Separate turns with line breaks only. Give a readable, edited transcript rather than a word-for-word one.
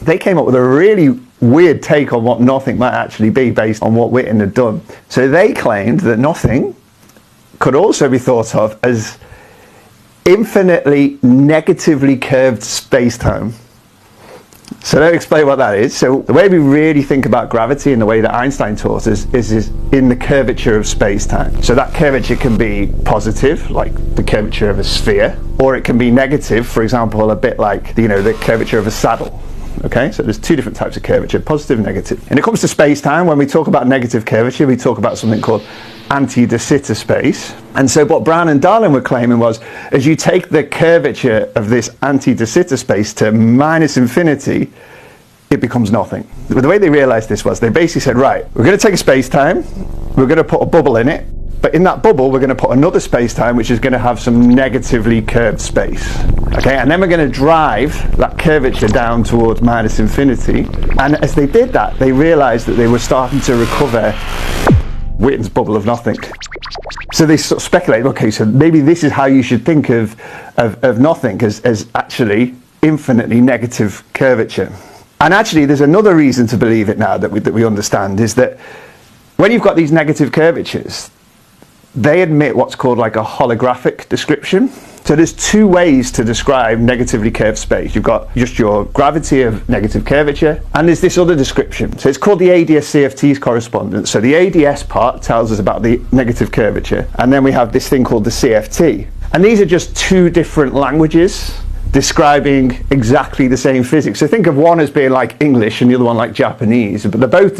they came up with a really weird take on what nothing might actually be based on what Witten had done. So they claimed that nothing could also be thought of as infinitely negatively curved space-time. So let me explain what that is. So the way we really think about gravity and the way that Einstein taught us is in the curvature of space-time. So that curvature can be positive, like the curvature of a sphere, or it can be negative, for example, a bit like the curvature of a saddle. Okay, so there's two different types of curvature, positive and negative. When it comes to space-time, when we talk about negative curvature, we talk about something called anti-de Sitter space. And so what Brown and Darwin were claiming was, as you take the curvature of this anti-de Sitter space to minus infinity, it becomes nothing. But the way they realized this was, they basically said, right, we're going to take a space-time, we're going to put a bubble in it, but in that bubble we're going to put another space-time which is going to have some negatively curved space. Okay, and then we're going to drive that curvature down towards minus infinity. And as they did that, they realized that they were starting to recover Witten's bubble of nothing. So they sort of speculated, okay, so maybe this is how you should think of nothing as actually infinitely negative curvature. And actually there's another reason to believe it now that we understand, is that when you've got these negative curvatures, they admit what's called like a holographic description. So there's two ways to describe negatively curved space. You've got just your gravity of negative curvature, and there's this other description. So it's called the ADS-CFT's correspondence. So the ADS part tells us about the negative curvature, and then we have this thing called the CFT. And these are just two different languages describing exactly the same physics. So think of one as being like English and the other one like Japanese, but they're both